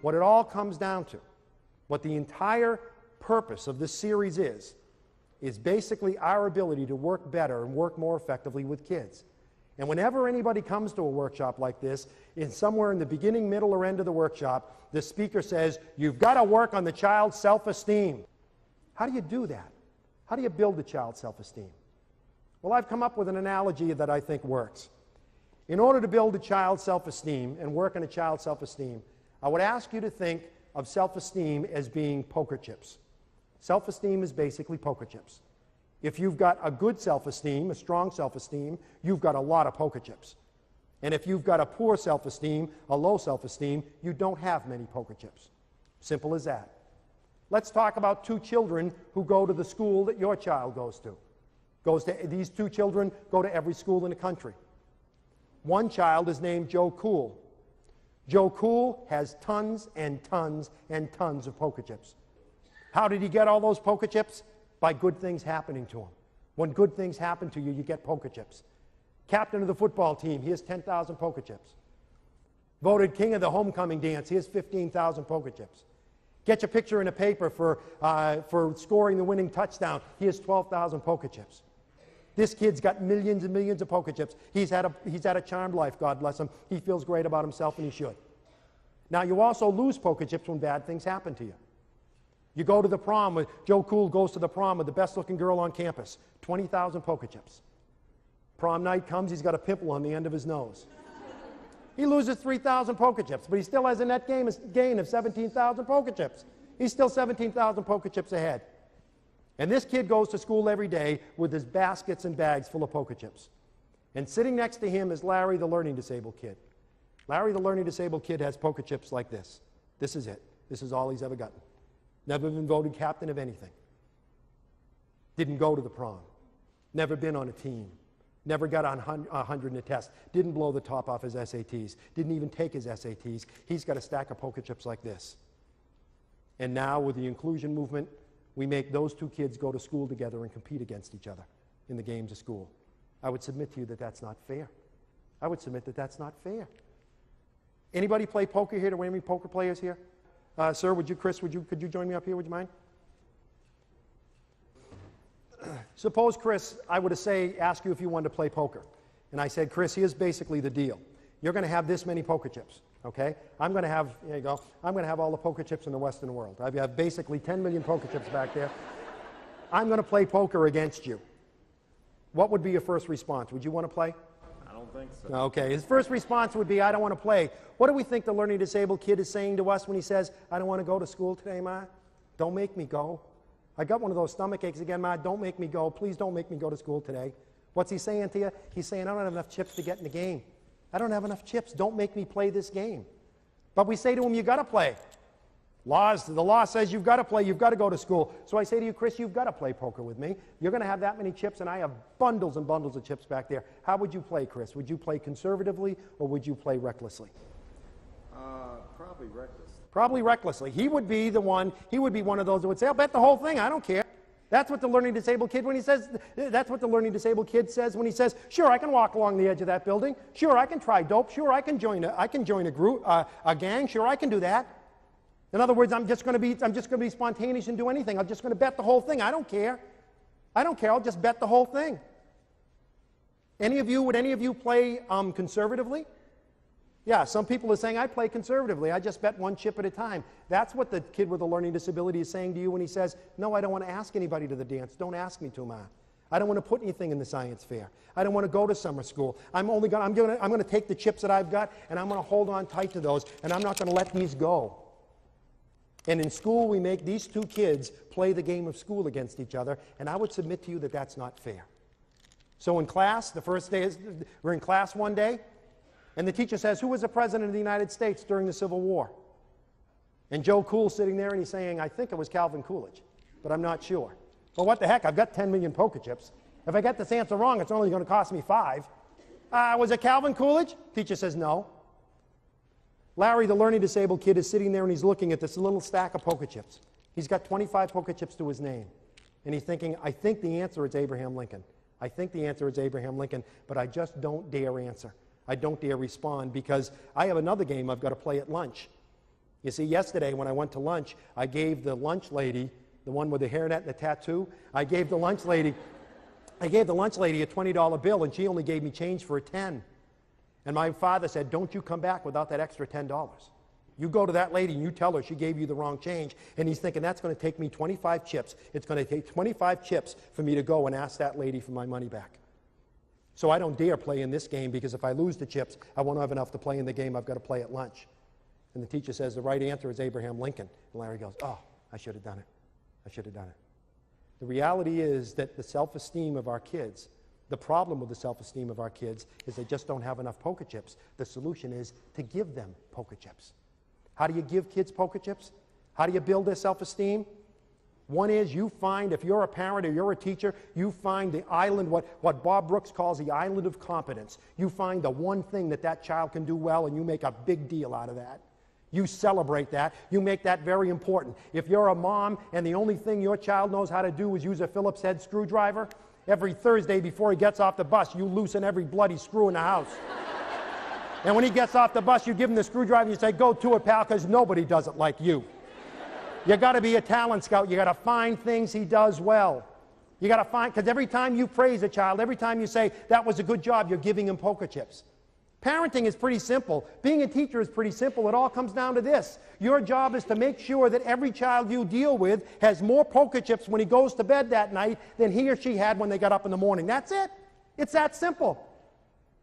what it all comes down to, what the entire purpose of this series is basically our ability to work better and work more effectively with kids. And whenever anybody comes to a workshop like this, somewhere in the beginning, middle, or end of the workshop, the speaker says, you've got to work on the child's self-esteem. How do you do that? How do you build the child's self-esteem? Well, I've come up with an analogy that I think works. In order to build a child's self-esteem and work on a child's self-esteem, I would ask you to think of self-esteem as being poker chips. Self-esteem is basically poker chips. If you've got a good self-esteem, a strong self-esteem, you've got a lot of poker chips. And if you've got a poor self-esteem, a low self-esteem, you don't have many poker chips. Simple as that. Let's talk about two children who go to the school that your child goes to. These two children go to every school in the country. One child is named Joe Cool. Joe Cool has tons and tons and tons of poker chips. How did he get all those poker chips? By good things happening to him. When good things happen to you, you get poker chips. Captain of the football team, he has 10,000 poker chips. Voted king of the homecoming dance, he has 15,000 poker chips. Get your picture in a paper for scoring the winning touchdown, he has 12,000 poker chips. This kid's got millions and millions of poker chips. He's had a charmed life, God bless him. He feels great about himself, and he should. Now, you also lose poker chips when bad things happen to you. You go to the prom, Joe Cool goes to the prom with the best-looking girl on campus, 20,000 poker chips. Prom night comes, he's got a pimple on the end of his nose. He loses 3,000 poker chips, but he still has a net gain of 17,000 poker chips. He's still 17,000 poker chips ahead. And this kid goes to school every day with his baskets and bags full of poker chips. And sitting next to him is Larry, the learning disabled kid. Larry, the learning disabled kid, has poker chips like this. This is it. This is all he's ever gotten. Never been voted captain of anything. Didn't go to the prom. Never been on a team. Never got on 100 in a test. Didn't blow the top off his SATs. Didn't even take his SATs. He's got a stack of poker chips like this. And now with the inclusion movement, we make those two kids go to school together and compete against each other in the games of school. I would submit to you that that's not fair. I would submit that that's not fair. Anybody play poker here? Do we have any poker players here? Sir, Chris, could you join me up here? Would you mind? Suppose, Chris, I were to ask you if you wanted to play poker. And I said, Chris, here's basically the deal. You're going to have this many poker chips, okay? I'm going to have, here you go, I'm going to have all the poker chips in the Western world. I have basically 10 million poker chips back there. I'm going to play poker against you. What would be your first response? Would you want to play? I don't think so. Okay, his first response would be, I don't want to play. What do we think the learning disabled kid is saying to us when he says, I don't want to go to school today, Ma? Don't make me go. I got one of those stomach aches again, Ma. Don't make me go. Please don't make me go to school today. What's he saying to you? He's saying, I don't have enough chips to get in the game. I don't have enough chips. Don't make me play this game. But we say to him, you got to play. The law says you've got to play. You've got to go to school. So I say to you, Chris, you've got to play poker with me. You're going to have that many chips, and I have bundles and bundles of chips back there. How would you play, Chris? Would you play conservatively, or would you play recklessly? Probably reckless. Probably recklessly. He would be one of those that would say, I'll bet the whole thing. I don't care. That's what the learning disabled kid that's what the learning disabled kid says when he says, sure, I can walk along the edge of that building. Sure, I can try dope. Sure, I can join a group, a gang. Sure, I can do that. In other words, I'm just going to be spontaneous and do anything. I'm just going to bet the whole thing. I don't care. I'll just bet the whole thing. Would any of you play conservatively? Yeah, some people are saying, I play conservatively. I just bet one chip at a time. That's what the kid with a learning disability is saying to you when he says, no, I don't want to ask anybody to the dance. Don't ask me to, Ma. I don't want to put anything in the science fair. I don't want to go to summer school. I'm going to take the chips that I've got, and I'm going to hold on tight to those, and I'm not going to let these go. And in school, we make these two kids play the game of school against each other, and I would submit to you that that's not fair. So in class, the first day we're in class one day, and the teacher says, who was the president of the United States during the Civil War? And Joe Cool's sitting there, and he's saying, I think it was Calvin Coolidge, but I'm not sure. Well, what the heck? I've got 10 million poker chips. If I get this answer wrong, it's only going to cost me 5. Was it Calvin Coolidge? Teacher says no. Larry, the learning disabled kid, is sitting there, and he's looking at this little stack of poker chips. He's got 25 poker chips to his name. And he's thinking, I think the answer is Abraham Lincoln. I think the answer is Abraham Lincoln, but I just don't dare answer. I don't dare respond because I have another game I've got to play at lunch. You see, yesterday when I went to lunch, I gave the lunch lady, the one with the hairnet and the tattoo, I gave the lunch lady a $20 bill, and she only gave me change for a 10. And my father said, don't you come back without that extra $10. You go to that lady and you tell her she gave you the wrong change. And he's thinking, that's going to take me 25 chips. It's going to take 25 chips for me to go and ask that lady for my money back. So I don't dare play in this game, because if I lose the chips, I won't have enough to play in the game I've got to play at lunch. And the teacher says, the right answer is Abraham Lincoln. And Larry goes, oh, I should have done it. I should have done it. The reality is that the self-esteem of our kids, the problem with the self-esteem of our kids is they just don't have enough poker chips. The solution is to give them poker chips. How do you give kids poker chips? How do you build their self-esteem? One is, you find, if you're a parent or you're a teacher, you find the island, what Bob Brooks calls the island of competence. You find the one thing that child can do well, and you make a big deal out of that. You celebrate that. You make that very important. If you're a mom and the only thing your child knows how to do is use a Phillips head screwdriver, every Thursday before he gets off the bus, you loosen every bloody screw in the house. And when he gets off the bus, you give him the screwdriver and you say, go to it, pal, because nobody does it like you. You got to be a talent scout. You got to find things he does well. You got to find, because every time you praise a child, every time you say, that was a good job, you're giving him poker chips. Parenting is pretty simple. Being a teacher is pretty simple. It all comes down to this. Your job is to make sure that every child you deal with has more poker chips when he goes to bed that night than he or she had when they got up in the morning. That's it. It's that simple.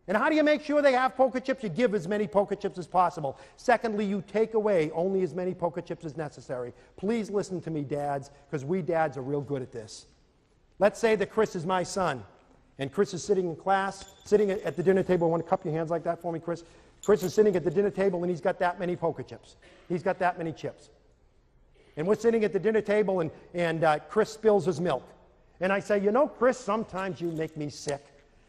And how do you make sure they have poker chips? You give as many poker chips as possible. Secondly, you take away only as many poker chips as necessary. Please listen to me, dads, because we dads are real good at this. Let's say that Chris is my son. And Chris is sitting in class, sitting at the dinner table. Want to cup your hands like that for me, Chris? Chris is sitting at the dinner table, and he's got that many poker chips. He's got that many chips. And we're sitting at the dinner table, and Chris spills his milk. And I say, you know, Chris, sometimes you make me sick.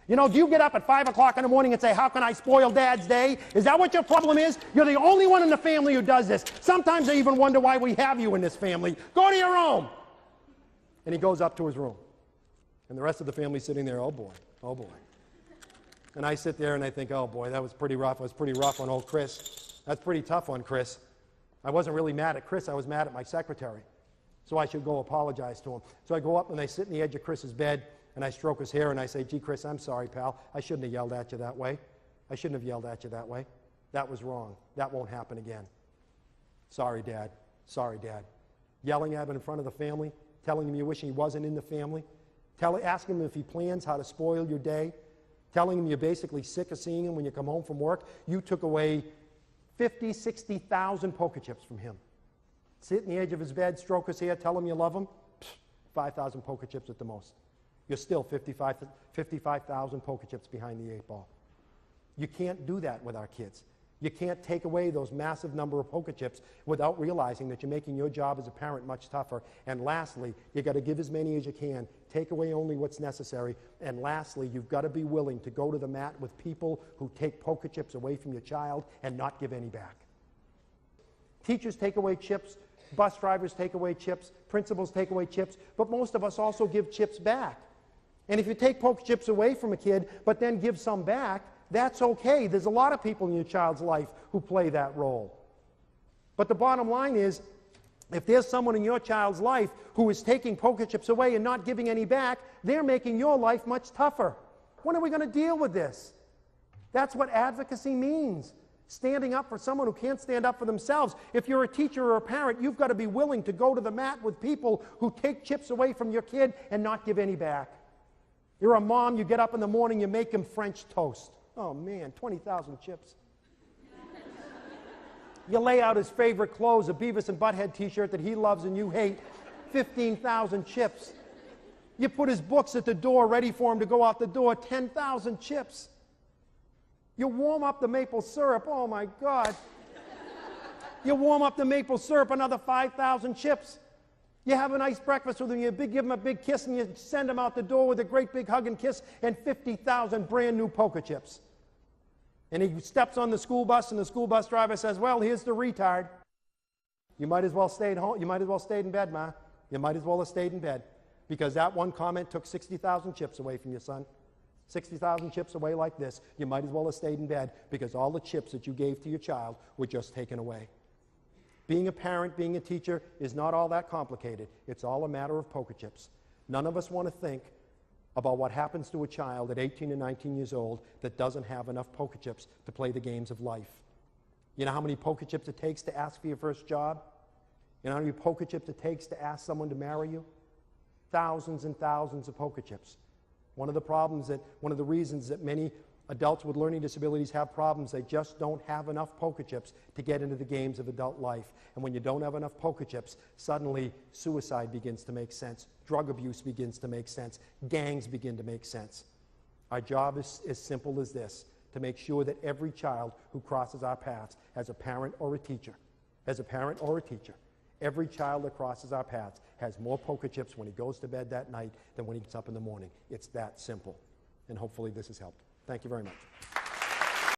You know, do you get up at 5 o'clock in the morning and say, how can I spoil Dad's day? Is that what your problem is? You're the only one in the family who does this. Sometimes I even wonder why we have you in this family. Go to your room. And he goes up to his room. And the rest of the family's sitting there, oh boy, oh boy. And I sit there and I think, oh boy, that was pretty rough. It was pretty rough on old Chris. That's pretty tough on Chris. I wasn't really mad at Chris. I was mad at my secretary. So I should go apologize to him. So I go up and I sit in the edge of Chris's bed and I stroke his hair and I say, gee, Chris, I'm sorry, pal. I shouldn't have yelled at you that way. I shouldn't have yelled at you that way. That was wrong. That won't happen again. Sorry, Dad. Sorry, Dad. Yelling at him in front of the family, telling him you wish he wasn't in the family. Asking him if he plans how to spoil your day, telling him you're basically sick of seeing him when you come home from work. You took away 50, 60,000 poker chips from him. Sit in the edge of his bed, stroke his hair, tell him you love him. 5,000 poker chips at the most. You're still 55,000 poker chips behind the 8 ball. You can't do that with our kids. You can't take away those massive number of poker chips without realizing that you're making your job as a parent much tougher. And lastly, you've got to give as many as you can. Take away only what's necessary. And lastly, you've got to be willing to go to the mat with people who take poker chips away from your child and not give any back. Teachers take away chips. Bus drivers take away chips. Principals take away chips. But most of us also give chips back. And if you take poker chips away from a kid, but then give some back, that's okay. There's a lot of people in your child's life who play that role. But the bottom line is, if there's someone in your child's life who is taking poker chips away and not giving any back, they're making your life much tougher. When are we going to deal with this? That's what advocacy means. Standing up for someone who can't stand up for themselves. If you're a teacher or a parent, you've got to be willing to go to the mat with people who take chips away from your kid and not give any back. You're a mom, you get up in the morning, you make him French toast. Oh man, 20,000 chips. You lay out his favorite clothes, a Beavis and Butthead t-shirt that he loves and you hate, 15,000 chips. You put his books at the door ready for him to go out the door, 10,000 chips. You warm up the maple syrup, oh my God. You warm up the maple syrup, another 5,000 chips. You have a nice breakfast with him, you give him a big kiss, and you send him out the door with a great big hug and kiss, and 50,000 brand new poker chips. And he steps on the school bus, and the school bus driver says, well, here's the retard. You might as well stay at home. You might as well stay in bed, Ma. You might as well have stayed in bed. Because that one comment took 60,000 chips away from your son. 60,000 chips away like this. You might as well have stayed in bed, because all the chips that you gave to your child were just taken away. Being a parent, being a teacher is not all that complicated. It's all a matter of poker chips. None of us want to think about what happens to a child at 18 and 19 years old that doesn't have enough poker chips to play the games of life. You know how many poker chips it takes to ask for your first job? You know how many poker chips it takes to ask someone to marry you? Thousands and thousands of poker chips. One of the reasons that many adults with learning disabilities have problems, they just don't have enough poker chips to get into the games of adult life. And when you don't have enough poker chips, suddenly suicide begins to make sense, drug abuse begins to make sense, gangs begin to make sense. Our job is as simple as this, to make sure that every child who crosses our paths as a parent or a teacher, every child that crosses our paths has more poker chips when he goes to bed that night than when he gets up in the morning. It's that simple. And hopefully this has helped. Thank you very much.